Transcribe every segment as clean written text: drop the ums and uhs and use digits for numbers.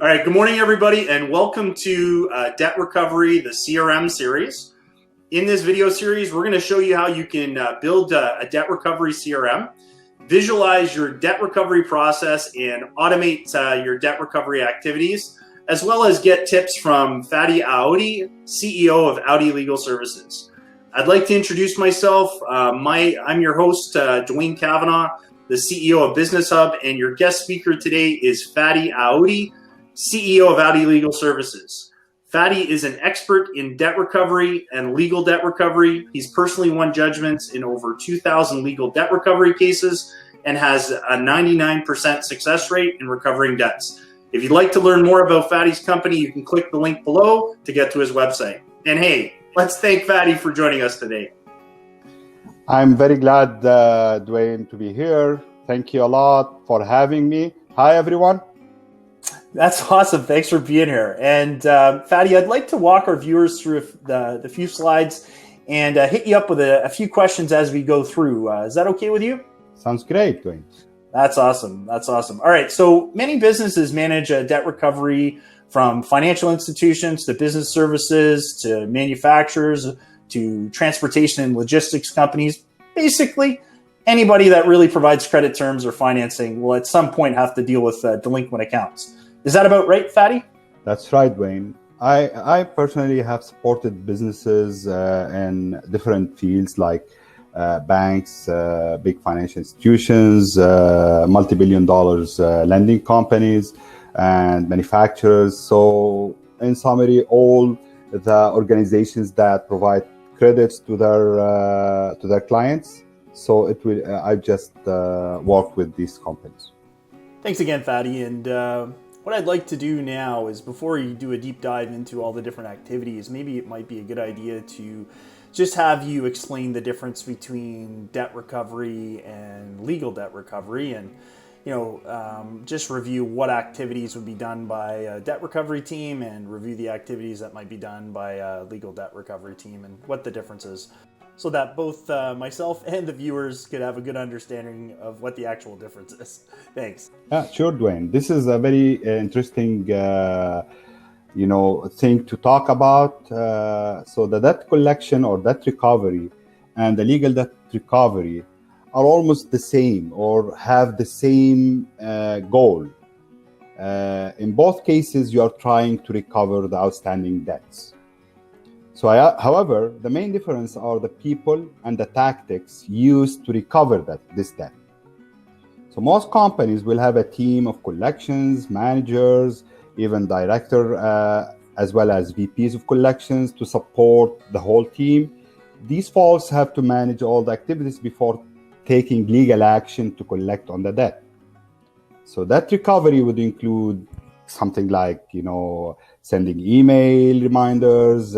All right, good morning, everybody, and welcome to Debt Recovery, the CRM series. In this video series, we're going to show you how you can build a debt recovery CRM, visualize your debt recovery process, and automate your debt recovery activities, as well as get tips from Fadi Aoudi, CEO of Aoudi Legal Services. I'd like to introduce myself. I'm your host, Dwayne Cavanaugh, the CEO of Business Hub, and your guest speaker today is Fadi Aoudi, CEO of Aoudi Legal Services. Fadi is an expert in debt recovery and legal debt recovery. He's personally won judgments in over 2,000 legal debt recovery cases and has a 99% success rate in recovering debts. If you'd like to learn more about Fadi's company, you can click the link below to get to his website. And hey, let's thank Fadi for joining us today. I'm very glad, Dwayne, to be here. Thank you a lot for having me. Hi, everyone. That's awesome. Thanks for being here. And Fadi, I'd like to walk our viewers through the few slides and hit you up with a few questions as we go through. Is that okay with you? Sounds great, Dwayne. That's awesome. That's awesome. All right. So many businesses manage debt recovery, from financial institutions to business services to manufacturers to transportation and logistics companies. Basically, anybody that really provides credit terms or financing will at some point have to deal with delinquent accounts. Is that about right, Fadi? That's right, Dwayne. I personally have supported businesses in different fields like banks, big financial institutions, multi-billion dollars lending companies, and manufacturers. So in summary, all the organizations that provide credits to their clients. So I've just worked with these companies. Thanks again, Fadi. And what I'd like to do now is, before you do a deep dive into all the different activities, maybe it might be a good idea to just have you explain the difference between debt recovery and legal debt recovery, and just review what activities would be done by a debt recovery team and review the activities that might be done by a legal debt recovery team and what the difference is, so that both myself and the viewers could have a good understanding of what the actual difference is. Thanks. Sure, Dwayne. This is a very interesting thing to talk about. So the debt collection or debt recovery and the legal debt recovery are almost the same or have the same goal. In both cases, you are trying to recover the outstanding debts. So, however, the main difference are the people and the tactics used to recover this debt. So most companies will have a team of collections, managers, even director, as well as VPs of collections to support the whole team. These folks have to manage all the activities before taking legal action to collect on the debt. So that recovery would include something like, sending email reminders,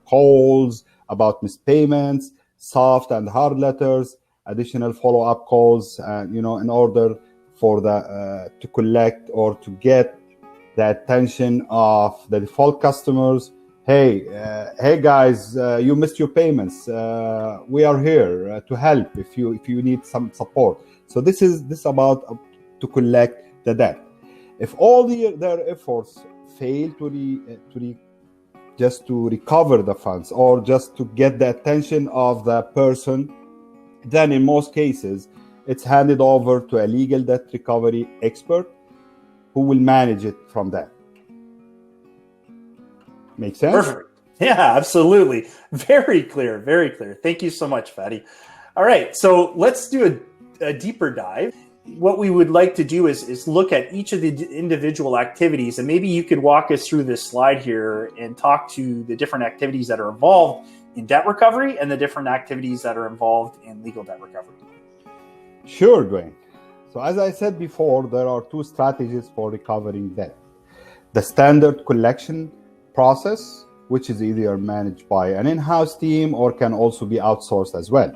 calls about missed payments, soft and hard letters, additional follow-up calls, in order for to collect or to get the attention of the default customers. Hey guys, you missed your payments. We are here to help if you need some support. So this is about to collect the debt. If all their efforts fail just to recover the funds or just to get the attention of the person, then in most cases it's handed over to a legal debt recovery expert who will manage it from that. Make sense? Perfect. Yeah, absolutely. Very clear. Very clear. Thank you so much, Fadi. All right, so let's do a deeper dive. What we would like to do is look at each of the individual activities, and maybe you could walk us through this slide here and talk to the different activities that are involved in debt recovery and the different activities that are involved in legal debt recovery. Sure, Dwayne. So as I said before, there are two strategies for recovering debt. The standard collection process, which is either managed by an in-house team or can also be outsourced as well.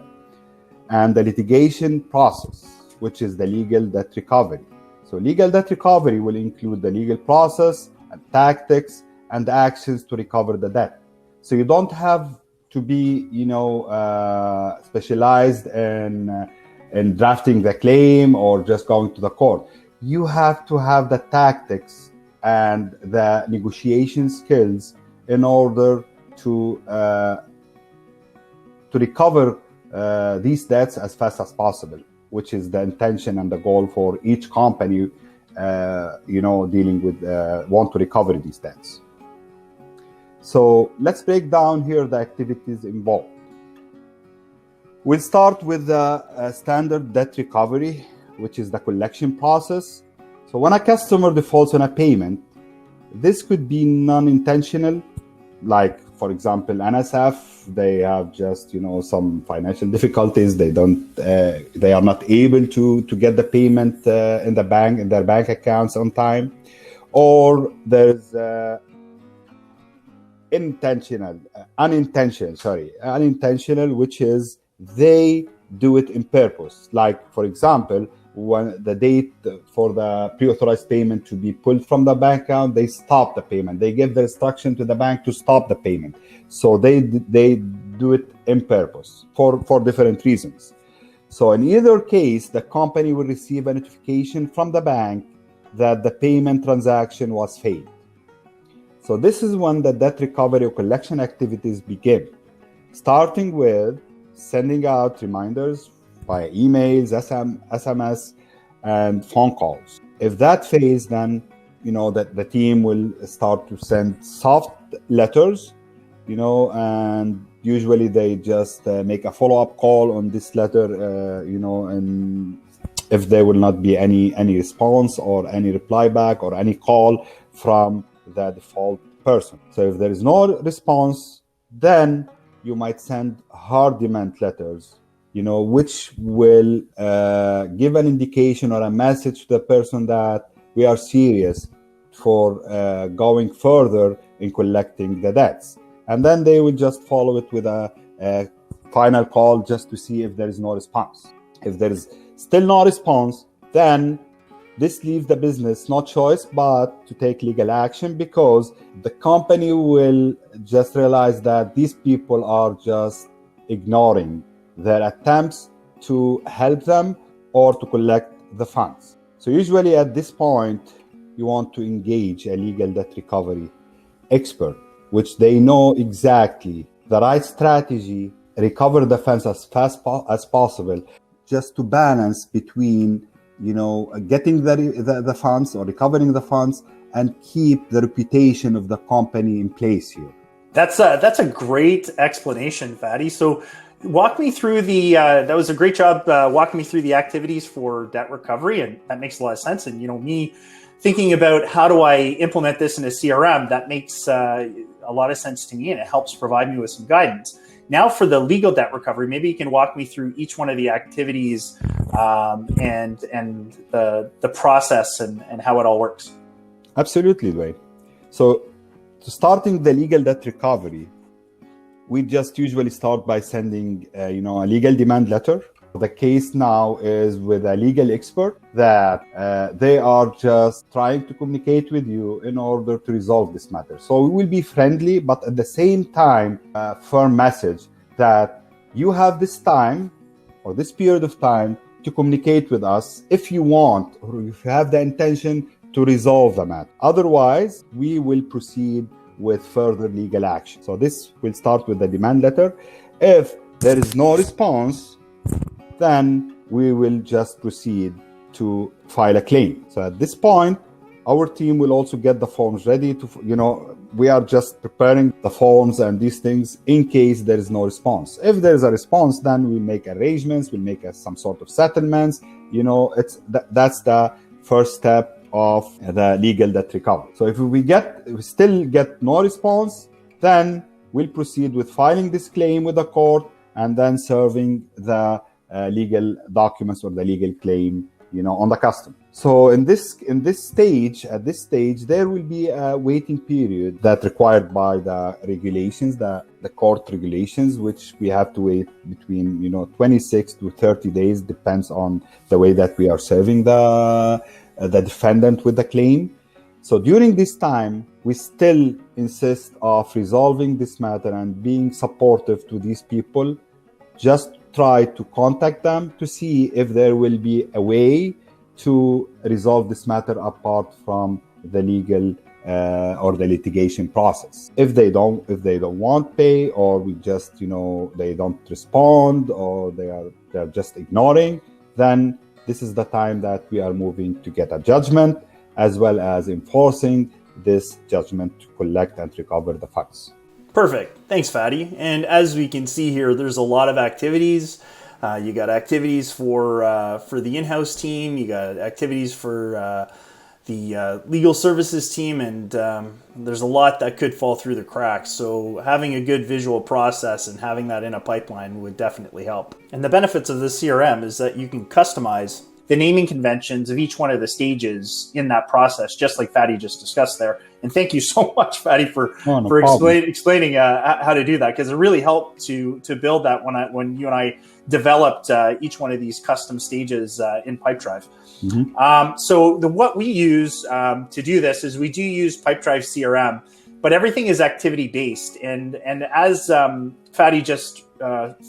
And the litigation process, which is the legal debt recovery. So legal debt recovery will include the legal process and tactics and actions to recover the debt. So you don't have to be, specialized in drafting the claim or just going to the court. You have to have the tactics and the negotiation skills in order to recover these debts as fast as possible, which is the intention and the goal for each company, dealing with want to recover these debts. So let's break down here the activities involved. We'll start with the standard debt recovery, which is the collection process. So when a customer defaults on a payment, this could be non-intentional, like, for example, NSF, they have just, some financial difficulties. They are not able to get the payment in their bank accounts on time. Or there's unintentional, which is they do it in purpose. Like, for example, when the date for the pre-authorized payment to be pulled from the bank account, they stop the payment. They give the instruction to the bank to stop the payment. So they do it in purpose for different reasons. So in either case, the company will receive a notification from the bank that the payment transaction was failed. So this is when the debt recovery or collection activities begin, starting with sending out reminders via emails, SMS, and phone calls. If that fails, then that the team will start to send soft letters, and usually they just make a follow-up call on this letter, and if there will not be any response or any reply back or any call from the default person. So if there is no response, then you might send hard demand letters, which will give an indication or a message to the person that we are serious for going further in collecting the debts. And then they will just follow it with a final call just to see if there is no response. If there is still no response, then this leaves the business no choice but to take legal action, because the company will just realize that these people are just ignoring their attempts to help them or to collect the funds. So usually at this point, you want to engage a legal debt recovery expert, which they know exactly the right strategy, recover the funds as fast as possible, just to balance between getting the funds or recovering the funds and keep the reputation of the company in place here. That's a great explanation, Fadi. So walk me through that was a great job walking me through the activities for debt recovery, and that makes a lot of sense. And me thinking about how do I implement this in a CRM, that makes a lot of sense to me, and it helps provide me with some guidance. Now for the legal debt recovery, maybe you can walk me through each one of the activities and the process and how it all works. Absolutely, Dwayne. So starting the legal debt recovery, we just usually start by sending a legal demand letter. The case now is with a legal expert that they are just trying to communicate with you in order to resolve this matter. So we will be friendly, but at the same time, a firm message that you have this time or this period of time to communicate with us if you want or if you have the intention to resolve the matter. Otherwise, we will proceed with further legal action. So this will start with the demand letter. If there is no response, then we will just proceed to file a claim. So at this point, our team will also get the forms ready to, we are just preparing the forms and these things in case there is no response. If there is a response, then we'll make arrangements, we'll make some sort of settlements. That's the first step of the legal debt recovery. So if we still get no response, then we'll proceed with filing this claim with the court and then serving the legal documents or the legal claim, on the customer. So at this stage, there will be a waiting period that required by the regulations, the court regulations, which we have to wait between 26 to 30 days, depends on the way that we are serving the defendant with the claim. So during this time, we still insist of resolving this matter and being supportive to these people. Just try to contact them to see if there will be a way to resolve this matter apart from the legal or the litigation process. If they don't want pay, or we just they don't respond, or they're just ignoring, then this is the time that we are moving to get a judgment, as well as enforcing this judgment to collect and recover the funds. Perfect. Thanks, Fadi. And as we can see here, there's a lot of activities. You got activities for the in-house team. You got activities for the legal services team, and there's a lot that could fall through the cracks. So having a good visual process and having that in a pipeline would definitely help. And the benefits of this CRM is that you can customize the naming conventions of each one of the stages in that process, just like Fadi just discussed there. And thank you so much, Fadi, for explaining how to do that, because it really helped to build that when you and I developed each one of these custom stages in Pipedrive. Mm-hmm. So what we use to do this is we do use Pipedrive CRM, but everything is activity based. And as Fadi just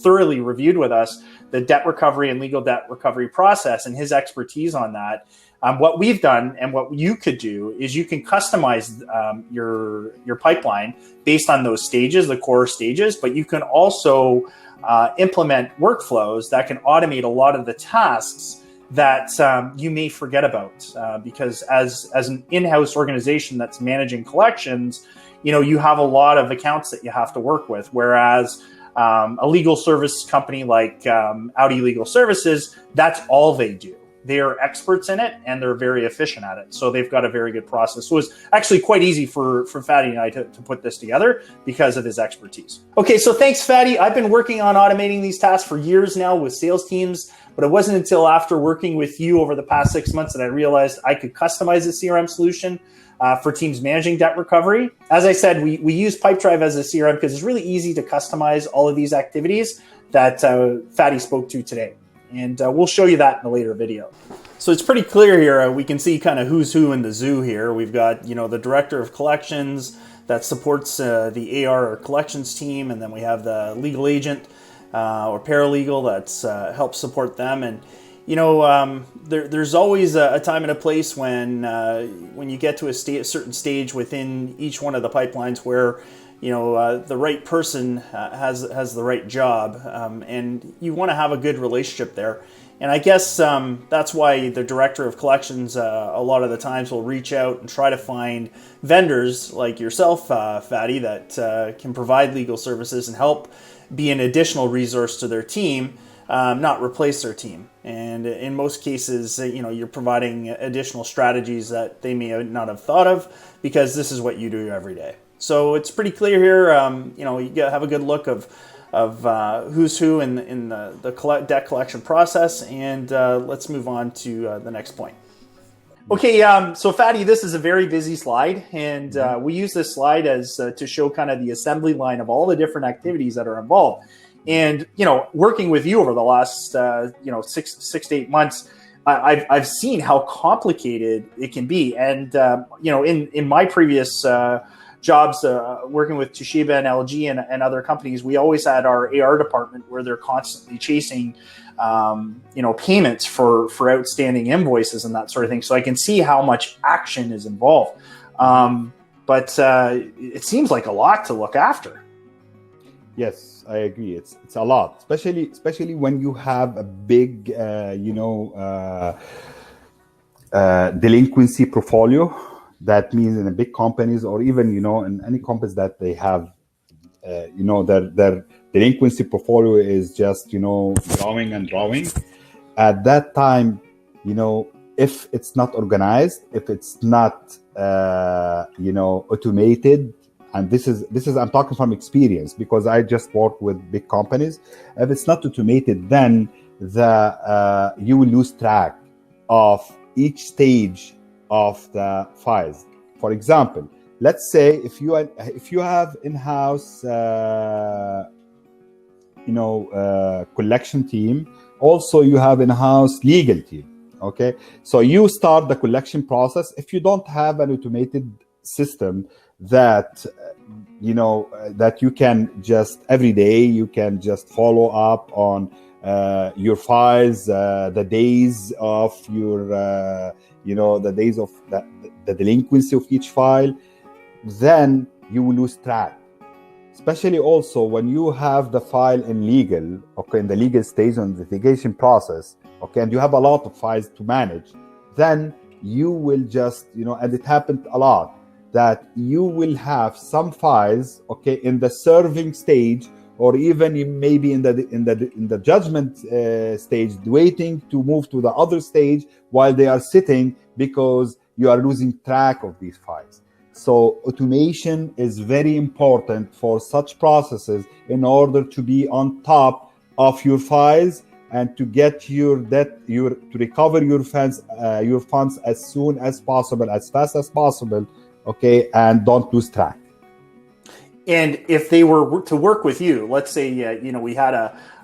thoroughly reviewed with us the debt recovery and legal debt recovery process and his expertise on that, what we've done and what you could do is you can customize your pipeline based on those stages, the core stages, but you can also implement workflows that can automate a lot of the tasks that you may forget about, because as an in-house organization that's managing collections, you have a lot of accounts that you have to work with, whereas a legal service company like Aoudi Legal Services, that's all they do. They are experts in it, and they're very efficient at it. So they've got a very good process. So it was actually quite easy for Fadi and I to put this together because of his expertise. Okay, so thanks, Fadi. I've been working on automating these tasks for years now with sales teams, but it wasn't until after working with you over the past 6 months that I realized I could customize a CRM solution for teams managing debt recovery. As I said, we use Pipedrive as a CRM because it's really easy to customize all of these activities that Fadi spoke to today. And we'll show you that in a later video. So it's pretty clear here. We can see kind of who's who in the zoo here. We've got, the director of collections that supports the AR or collections team. And then we have the legal agent or paralegal that's helps support them. And, there's always a time and a place when you get to a certain stage within each one of the pipelines where the right person has the right job, and you want to have a good relationship there. And I guess that's why the director of collections a lot of the times will reach out and try to find vendors like yourself, Fadi, that can provide legal services and help be an additional resource to their team, not replace their team. And in most cases, you're providing additional strategies that they may not have thought of, because this is what you do every day. So it's pretty clear here. You have a good look of who's who in the debt collection process, and let's move on to the next point. Okay, so Fadi, this is a very busy slide, and we use this slide as to show kind of the assembly line of all the different activities that are involved. And working with you over the last 6 to 8 months, I've seen how complicated it can be. And in my previous jobs working with Toshiba and LG and other companies, we always had our AR department where they're constantly chasing payments for outstanding invoices and that sort of thing. So I can see how much action is involved. But it seems like a lot to look after. Yes, I agree. It's a lot, especially when you have a big delinquency portfolio. That means in a big companies, or even in any companies that they have their delinquency portfolio is just growing and growing. At that time, if it's not organized, if it's not automated, and this is I'm talking from experience because I just work with big companies. If it's not automated, then you will lose track of each stage of the files. For example, let's say if you have in-house collection team, also you have in-house legal team. Okay, so you start the collection process. If you don't have an automated system that that you can just every day you can just follow up on your files, the days of your, the days of the delinquency of each file, then you will lose track. Especially also when you have the file in legal, in the legal stage on the litigation process, and you have a lot of files to manage, then you will just, and it happened a lot, that you will have some files, in the serving stage, or even maybe in the judgment stage, waiting to move to the other stage while they are sitting, because you are losing track of these files. So automation is very important for such processes in order to be on top of your files and to get to recover your funds as soon as possible, as fast as possible, and don't lose track. And if they were to work with you, let's say, we had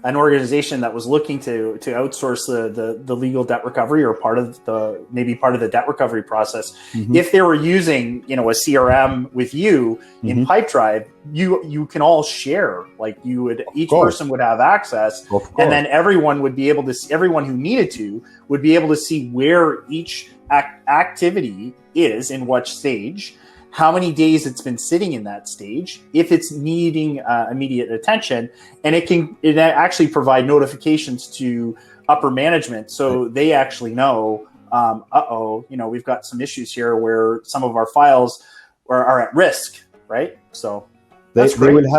an organization that was looking to outsource the legal debt recovery, or part of the debt recovery process. Mm-hmm. If they were using, a CRM with you in mm-hmm. Pipedrive, you can all share, like each person would have access, and then everyone would be able to, everyone who needed to would be able to see where each activity is in what stage, how many days it's been sitting in that stage, if it's needing immediate attention, and it actually provide notifications to upper management, so they actually know, we've got some issues here where some of our files are at risk, right? So they will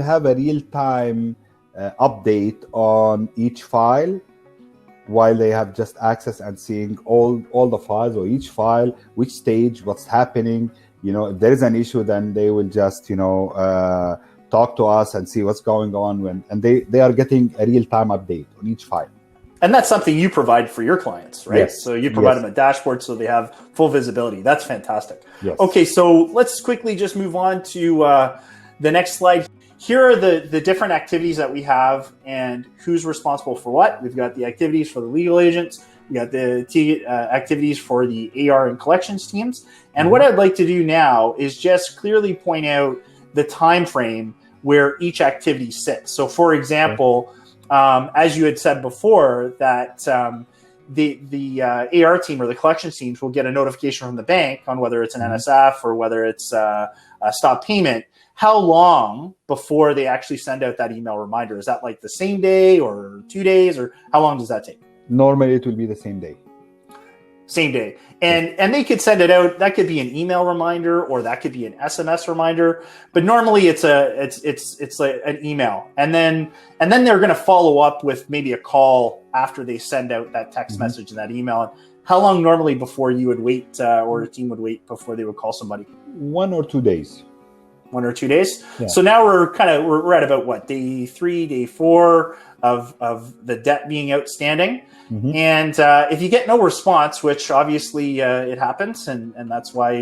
have a real-time update on each file, while they have just access and seeing all the files, or each file, which stage, what's happening. If there is an issue, then they will just, talk to us and see what's going on and they are getting a real-time update on each file. And that's something you provide for your clients, right? Yes. So you provide them a dashboard so they have full visibility. That's fantastic. Yes. Okay, so let's quickly just move on to the next slide. Here are the different activities that we have and who's responsible for what. We've got the activities for the legal agents. We got the activities for the AR and collections teams. And what I'd like to do now is just clearly point out the time frame where each activity sits. So, for example, as you had said before, that the AR team or the collections teams will get a notification from the bank on whether it's an NSF or whether it's a stop payment. How long before they actually send out that email reminder? Is that like the same day or 2 days, or how long does that take? Normally, it will be the same day. Same day. And they could send it out. That could be an email reminder, or that could be an SMS reminder. But normally it's like an email. And then they're going to follow up with maybe a call after they send out that text message and that email. How long normally before you would wait, or the team would wait before they would call somebody? 1 or 2 days. 1 or 2 days. Yeah. So now we're at about what, day 3, day 4 of the debt being outstanding. Mm-hmm. And if you get no response, which obviously it happens, and that's why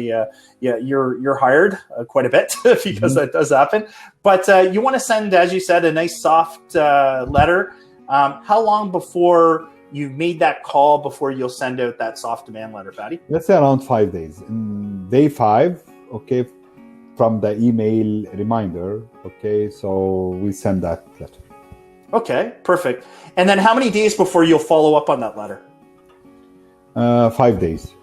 you're hired quite a bit because that does happen. But you want to send, as you said, a nice soft letter. How long before you've made that call before you'll send out that soft demand letter, Fadi? Let's say around 5 days. In day 5, from the email reminder, so we send that letter. Okay, perfect. And then how many days before you'll follow up on that letter? 5 days.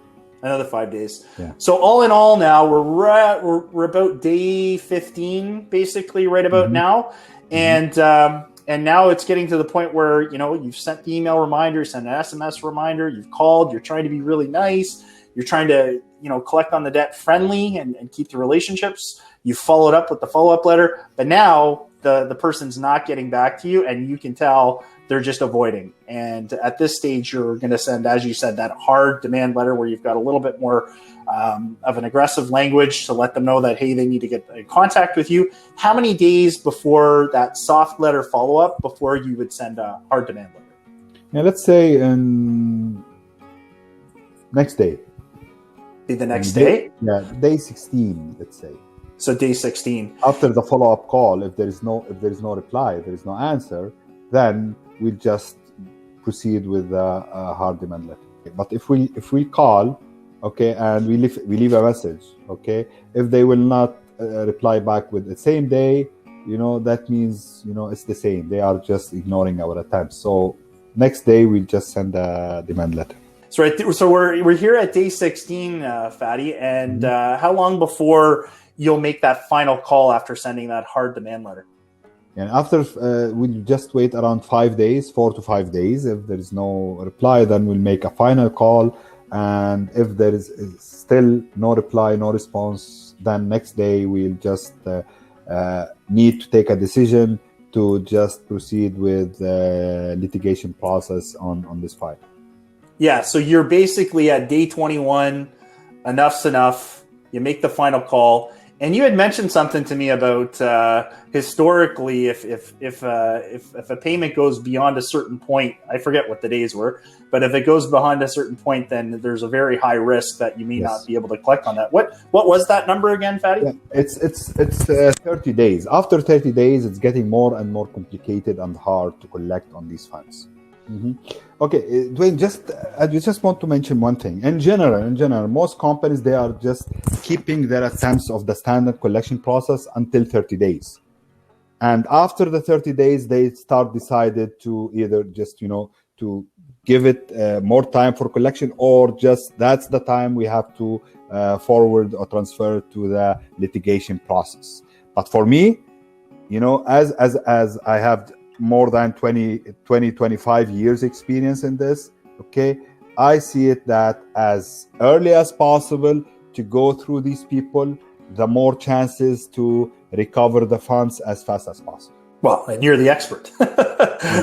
Another 5 days. Yeah. So all in all, now we're about day 15, basically, right about now, and now it's getting to the point where you've sent the email reminder, sent an SMS reminder, you've called, you're trying to be really nice, you're trying to collect on the debt friendly and keep the relationships. You followed up with the follow-up letter, but now the person's not getting back to you, and you can tell they're just avoiding. And at this stage, you're going to send, as you said, that hard demand letter where you've got a little bit more of an aggressive language to let them know that, hey, they need to get in contact with you. How many days before that soft letter follow-up before you would send a hard demand letter? Yeah, let's say next day. Be the next day? Yeah, day 16, let's say. So day 16. After the follow-up call, if there is no reply, if there is no answer, then we just proceed with a hard demand letter. But if we call, and we leave a message, if they will not reply back with the same day, that means, it's the same. They are just ignoring our attempts. So next day, we'll just send a demand letter. So we're here at day 16, Fadi, and how long before you'll make that final call after sending that hard demand letter? And after, we'll just wait around 5 days, 4 to 5 days. If there is no reply, then we'll make a final call. And if there is still no reply, no response, then next day we'll just need to take a decision to just proceed with the litigation process on this file. Yeah, so you're basically at day 21, enough's enough, you make the final call. And you had mentioned something to me about historically, if a payment goes beyond a certain point, I forget what the days were, but if it goes beyond a certain point, then there's a very high risk that you may not be able to collect on that. What was that number again, Fadi? Yeah, it's 30 days. After 30 days, it's getting more and more complicated and hard to collect on these funds. Okay, Dwayne, I just want to mention one thing. In general, most companies, they are just keeping their attempts of the standard collection process until 30 days. And after the 30 days, they decided to either just, to give it more time for collection, or just that's the time we have to forward or transfer to the litigation process. But for me, as I have more than 25 years experience in this, okay, I see it that as early as possible to go through these people, the more chances to recover the funds as fast as possible. Well, and you're the expert,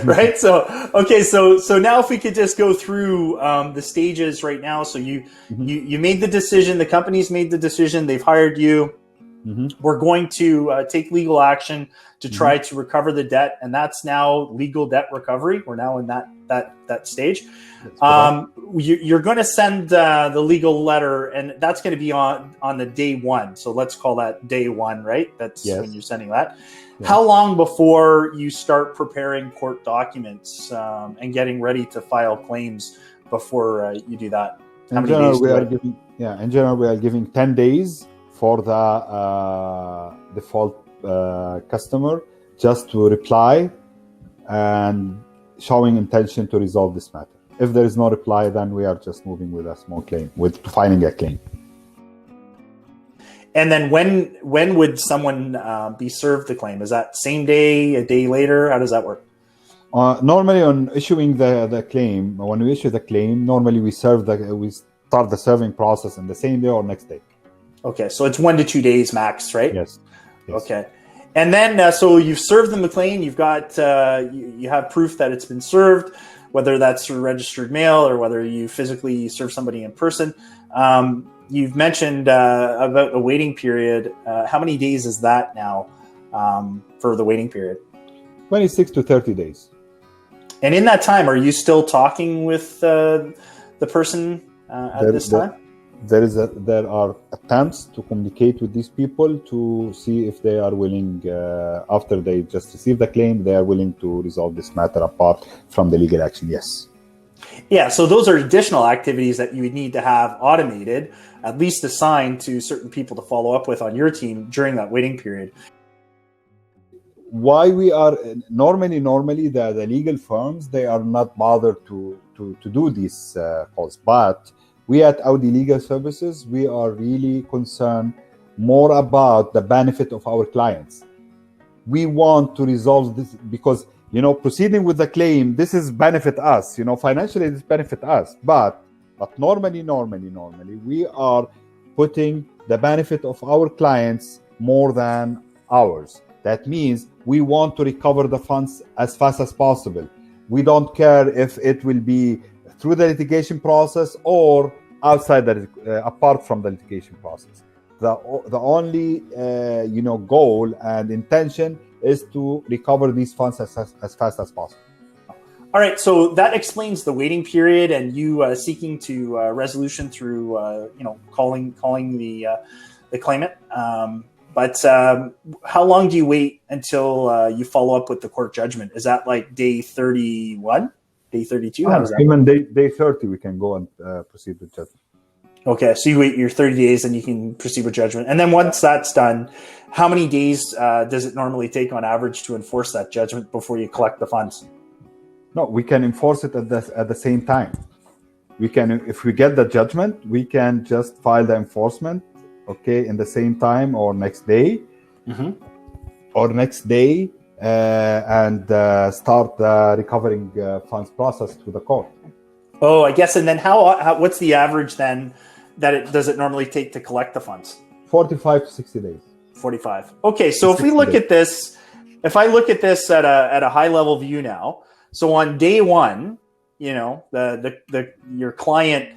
right? So, okay, so now if we could just go through the stages right now. So you made the decision, the company's made the decision, they've hired you. We're going to take legal action to try to recover the debt, and that's now legal debt recovery. We're now in that stage. You're going to send the legal letter, and that's going to be on the day one. So let's call that day one, right? That's when you're sending that. Yes. How long before you start preparing court documents and getting ready to file claims before you do that? How many days? In general, we are giving 10 days for the default customer just to reply and showing intention to resolve this matter. If there is no reply, then we are just moving with a small claim, with filing a claim. And then when would someone be served the claim? Is that same day, a day later? How does that work? Normally, on issuing the claim, when we issue the claim, normally we start the serving process in the same day or next day. Okay, so it's 1 to 2 days max, right? Yes. Okay, and then so you've served them the claim. You've got you have proof that it's been served, whether that's through registered mail or whether you physically serve somebody in person. You've mentioned about the waiting period. How many days is that now for the waiting period? 26 to 30 days. And in that time, are you still talking with the person at this time? There are attempts to communicate with these people to see if they are willing, after they just receive the claim, they are willing to resolve this matter apart from the legal action. Yes. Yeah, so those are additional activities that you would need to have automated, at least assigned to certain people to follow up with on your team during that waiting period. Why we are normally the legal firms, they are not bothered to do these calls, but we at Aoudi Legal Services, we are really concerned more about the benefit of our clients. We want to resolve this because, proceeding with the claim, this is benefit us, financially this benefit us. But normally, we are putting the benefit of our clients more than ours. That means we want to recover the funds as fast as possible. We don't care if it will be through the litigation process or outside apart from the litigation process. The only goal and intention is to recover these funds as fast as possible. All right, so that explains the waiting period and you seeking to resolution through calling the claimant. But how long do you wait until you follow up with the court judgment? Is that like day 31? Day 32? How does that even day 30, we can go and proceed with judgment. Okay, so you wait your 30 days and you can proceed with judgment. And then once that's done, how many days does it normally take on average to enforce that judgment before you collect the funds? No, we can enforce it at the same time. We can, if we get the judgment, we can just file the enforcement, okay, in the same time or next day, and start the recovering funds process to the court. Oh, I guess. And then how what's the average then that does it normally take to collect the funds? 45 to 60 days. 45. Okay, so if we look at this, if I look at this at a high level view now, so on day one, you know, your client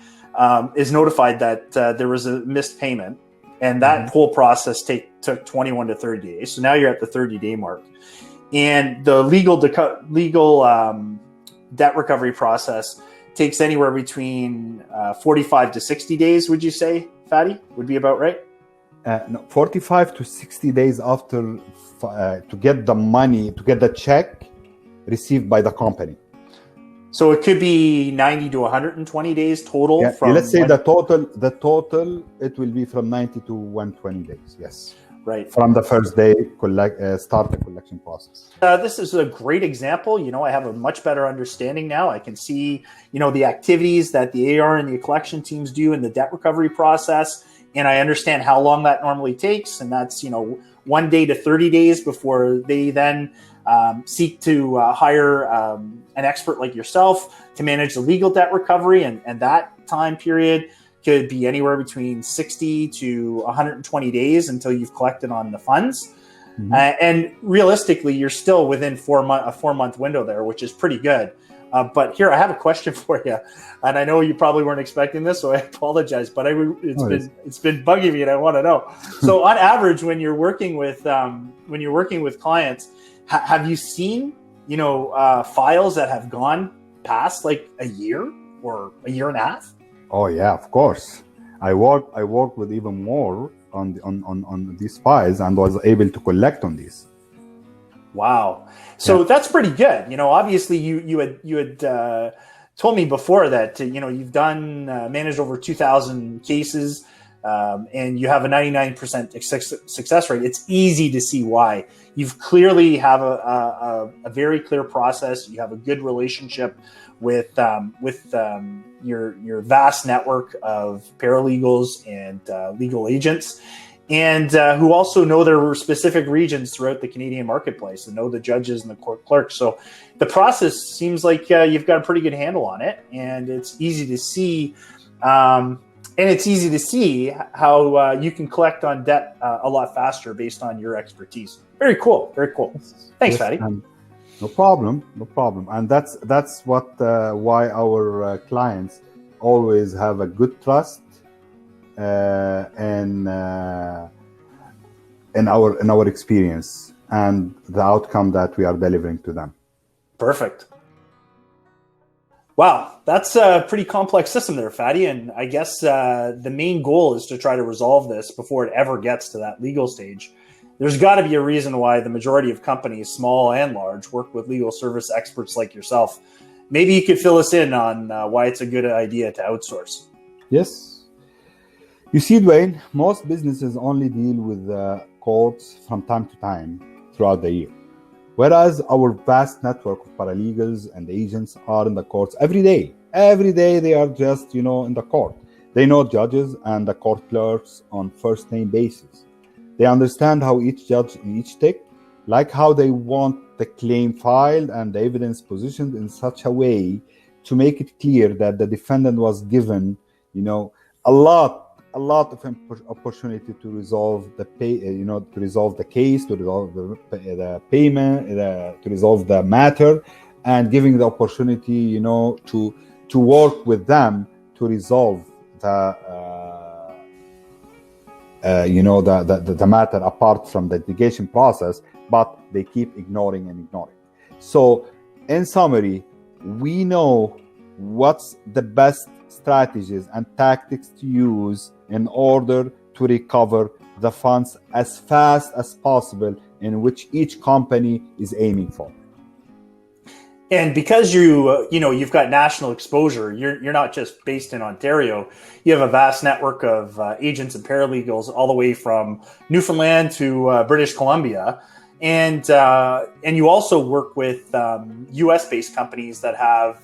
is notified that there was a missed payment, and that whole process took 21 to 30 days. So now you're at the 30-day mark, and the legal debt recovery process takes anywhere between 45 to 60 days. Would you say, Fadi, would be about right? No, 45 to 60 days after to get the money, to get the check received by the company. So it could be 90 to 120 days total. Yeah, let's say the total, it will be from 90 to 120 days. Yes. Right. From the first day, start the collection process. This is a great example. You know, I have a much better understanding now. I can see, you know, the activities that the AR and the collection teams do in the debt recovery process. And I understand how long that normally takes. And that's, you know, 1 day to 30 days before they then seek to hire an expert like yourself to manage the legal debt recovery. And that time period could be anywhere between 60 to 120 days until you've collected on the funds. And realistically, you're still within a 4-month window there, which is pretty good. But here, I have a question for you, and I know you probably weren't expecting this, so I apologize. But it's been bugging me, and I want to know. So, on average, when you're working with clients, have you seen, you know, files that have gone past like a year or a year and a half? Oh yeah, of course. I work with even more on these files and was able to collect on these. Wow. So that's pretty good. You know, obviously you had told me before that, you know, you've managed over 2,000 cases, and you have a 99% success rate. It's easy to see why. You've clearly have a very clear process. You have a good relationship with your vast network of paralegals and legal agents, and who also know their specific regions throughout the Canadian marketplace and know the judges and the court clerks. So the process seems like you've got a pretty good handle on it, and it's easy to see. And it's easy to see how you can collect on debt a lot faster based on your expertise. Very cool. Very cool. Thanks, Fadi. No problem. And that's what why our clients always have a good trust in our experience and the outcome that we are delivering to them. Perfect. Wow, that's a pretty complex system there, Fadi. And I guess the main goal is to try to resolve this before it ever gets to that legal stage. There's got to be a reason why the majority of companies, small and large, work with legal service experts like yourself. Maybe you could fill us in on why it's a good idea to outsource. Yes. You see, Dwayne, most businesses only deal with courts from time to time throughout the year. Whereas our vast network of paralegals and agents are in the courts every day. Every day they are just, in the court. They know judges and the court clerks on first name basis. They understand how each judge in each tick, like how they want the claim filed and the evidence positioned in such a way to make it clear that the defendant was given, a lot of opportunity to resolve the to resolve the case, to resolve the payment, to resolve the matter, and giving the opportunity, to work with them to resolve the matter apart from the litigation process, but they keep ignoring. So, in summary, we know what's the best strategies and tactics to use in order to recover the funds as fast as possible, in which each company is aiming for. And because you've got national exposure, you're not just based in Ontario. You have a vast network of agents and paralegals all the way from Newfoundland to British Columbia, and you also work with U.S.-based companies that have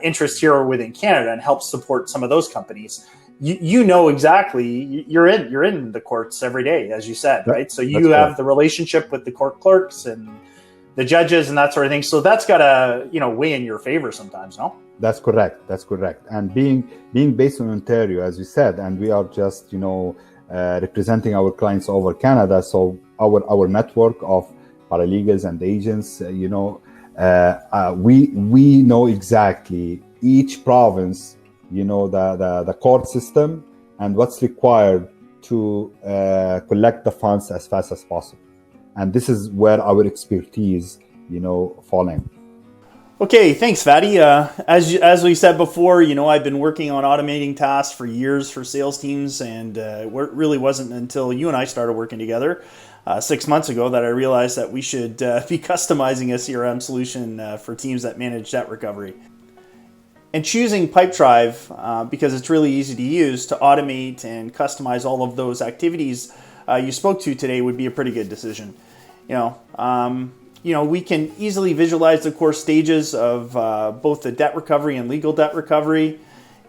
interests here within Canada and help support some of those companies. You know exactly, you're in the courts every day, as you said, right? So you have the relationship with the court clerks and the judges and that sort of thing. So that's got to, weigh in your favor sometimes, no? That's correct. And being based in Ontario, as you said, and we are just, representing our clients over Canada. So our network of paralegals and agents, we know exactly each province, the court system and what's required to collect the funds as fast as possible. And this is where our expertise, fall in. Okay, thanks, Fadi. As we said before, I've been working on automating tasks for years for sales teams, and it really wasn't until you and I started working together 6 months ago that I realized that we should be customizing a CRM solution for teams that manage debt recovery. And choosing Pipedrive, because it's really easy to use to automate and customize all of those activities you spoke to today, would be a pretty good decision. We can easily visualize the core stages of both the debt recovery and legal debt recovery.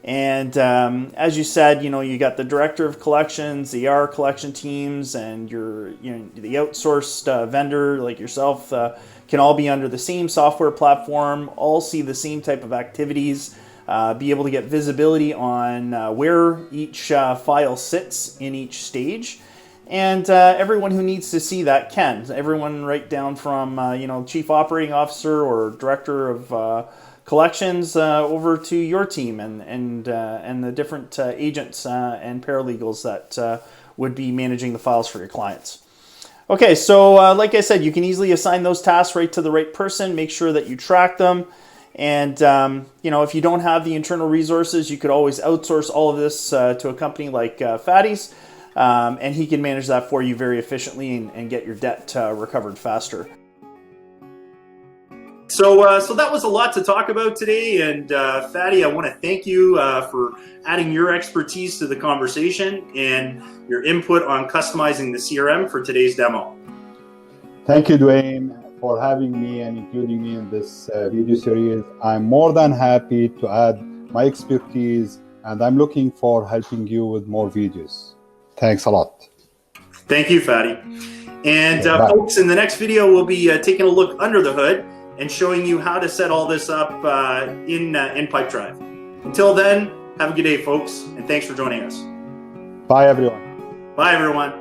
And as you said, you got the director of collections, the AR collection teams, and the outsourced vendor like yourself can all be under the same software platform, all see the same type of activities, be able to get visibility on where each file sits in each stage. And everyone who needs to see that can. Everyone right down from, chief operating officer or director of collections over to your team and the different agents and paralegals that would be managing the files for your clients. Okay, so like I said, you can easily assign those tasks right to the right person. Make sure that you track them. And, if you don't have the internal resources, you could always outsource all of this to a company like Fadi's. And he can manage that for you very efficiently and get your debt recovered faster. So that was a lot to talk about today. And Fadi, I want to thank you for adding your expertise to the conversation and your input on customizing the CRM for today's demo. Thank you, Dwayne, for having me and including me in this video series. I'm more than happy to add my expertise, and I'm looking for helping you with more videos. Thanks a lot. Thank you, Fadi. And folks, in the next video, we'll be taking a look under the hood and showing you how to set all this up in Pipedrive. Until then, have a good day, folks, and thanks for joining us. Bye, everyone. Bye, everyone.